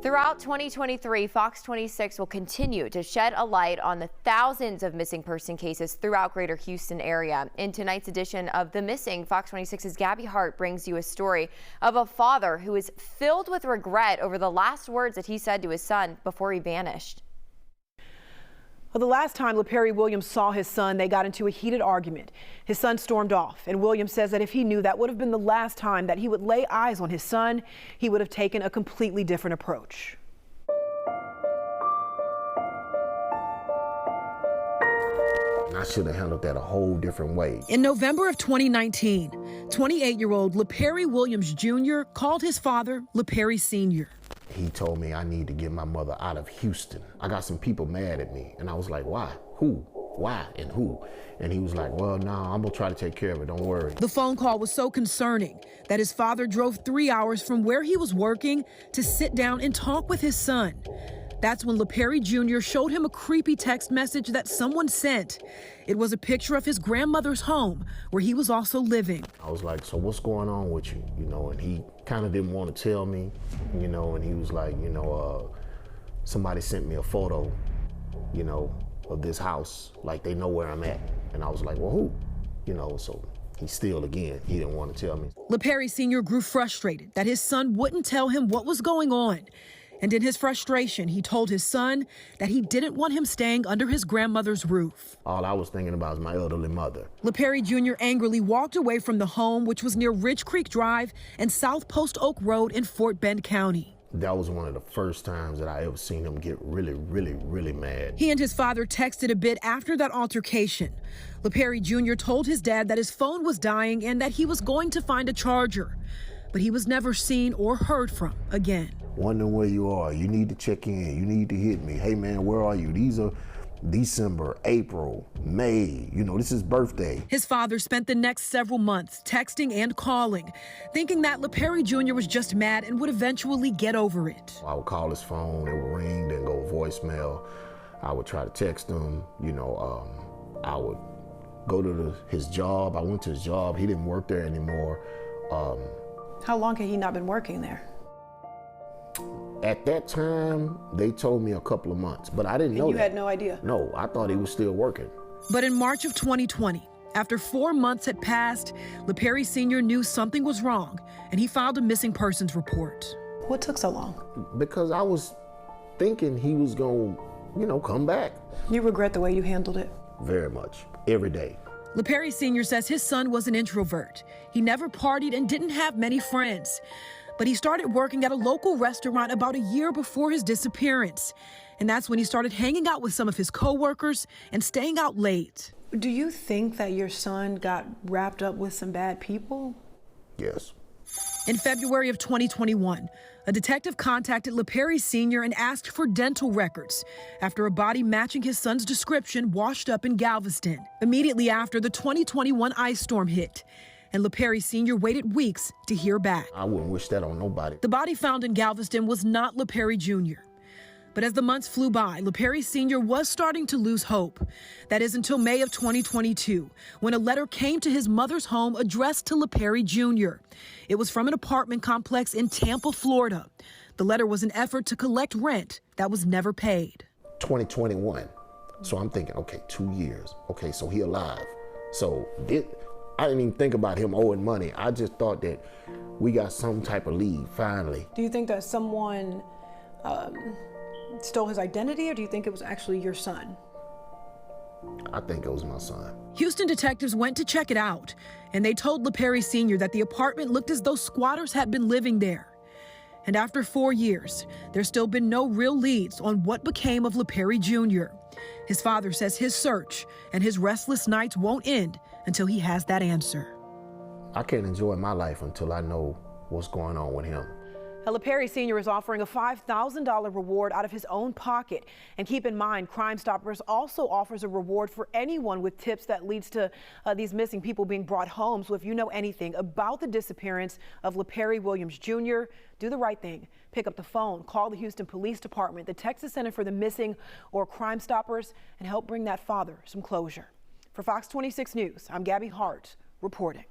Throughout 2023, Fox 26 will continue to shed a light on the thousands of missing person cases throughout greater Houston area. In tonight's edition of The Missing, Fox 26's Gabby Hart brings you a story of a father who is filled with regret over the last words that he said to his son before he vanished. Well, the last time LaPerry Williams saw his son, they got into a heated argument. His son stormed off, and Williams says that if he knew that would have been the last time that he would lay eyes on his son, he would have taken a completely different approach. I should have handled that a whole different way. In November of 2019, 28-year-old LaPerry Williams Jr. called his father LaPerry Sr. He told me I need to get my mother out of Houston. I got some people mad at me, and I was like, why? Who? Why? And who? And he was like, well, nah, I'm gonna try to take care of it, don't worry. The phone call was so concerning that his father drove 3 hours from where he was working to sit down and talk with his son. That's when LaPerry Jr. showed him a creepy text message that someone sent. It was a picture of his grandmother's home, where he was also living. I was like, so what's going on with you? You know, and he kind of didn't want to tell me, you know, and he was like, you know, somebody sent me a photo, you know, of this house, like they know where I'm at. And I was like, well, who? You know, so he still, again, he didn't want to tell me. LaPerry Sr. grew frustrated that his son wouldn't tell him what was going on. And in his frustration, he told his son that he didn't want him staying under his grandmother's roof. All I was thinking about was my elderly mother. LaPerry Jr. angrily walked away from the home, which was near Ridge Creek Drive and South Post Oak Road in Fort Bend County. That was one of the first times that I ever seen him get really mad. He and his father texted a bit after that altercation. LaPerry Jr. told his dad that his phone was dying and that he was going to find a charger. But he was never seen or heard from again. Wondering where you are. You need to check in. You need to hit me. Hey, man, where are you? These are December, April, May. You know, this is birthday. His father spent the next several months texting and calling, thinking that LaPerry Jr. was just mad and would eventually get over it. I would call his phone, it would ring, then go voicemail. I would try to text him, you know, I would go to his job. I went to his job. He didn't work there anymore. How long had he not been working there? At that time, they told me a couple of months, but I didn't know that. You had no idea? No, I thought he was still working. But in March of 2020, after 4 months had passed, LaPerry Sr. knew something was wrong, and he filed a missing persons report. What took so long? Because I was thinking he was going to, you know, come back. You regret the way you handled it? Very much, every day. LaPerry Sr. says his son was an introvert. He never partied and didn't have many friends. But he started working at a local restaurant about a year before his disappearance. And that's when he started hanging out with some of his coworkers and staying out late. Do you think that your son got wrapped up with some bad people? Yes. In February of 2021, a detective contacted LaPerry Sr. and asked for dental records after a body matching his son's description washed up in Galveston. Immediately after, the 2021 ice storm hit, and LaPerry Sr. waited weeks to hear back. I wouldn't wish that on nobody. The body found in Galveston was not LaPerry Jr. But as the months flew by, LaPerry Sr. was starting to lose hope. That is until May of 2022, when a letter came to his mother's home addressed to LaPerry Jr. It was from an apartment complex in Tampa, Florida. The letter was an effort to collect rent that was never paid. 2021. So I'm thinking, okay, 2 years. Okay, so he alive. So I didn't even think about him owing money. I just thought that we got some type of lead, finally. Do you think that someone stole his identity, or do you think it was actually your son? I think it was my son. Houston detectives went to check it out, and they told LaPerry Sr. that the apartment looked as though squatters had been living there. And after 4 years, there's still been no real leads on what became of LaPerry Jr. His father says his search and his restless nights won't end until he has that answer. I can't enjoy my life until I know what's going on with him. LaPerry Sr. is offering a $5,000 reward out of his own pocket. And keep in mind, Crime Stoppers also offers a reward for anyone with tips that leads to these missing people being brought home. So if you know anything about the disappearance of LaPerry Williams Jr., do the right thing. Pick up the phone, call the Houston Police Department, the Texas Center for the Missing, or Crime Stoppers, and help bring that father some closure. For Fox 26 News, I'm Gabby Hart reporting.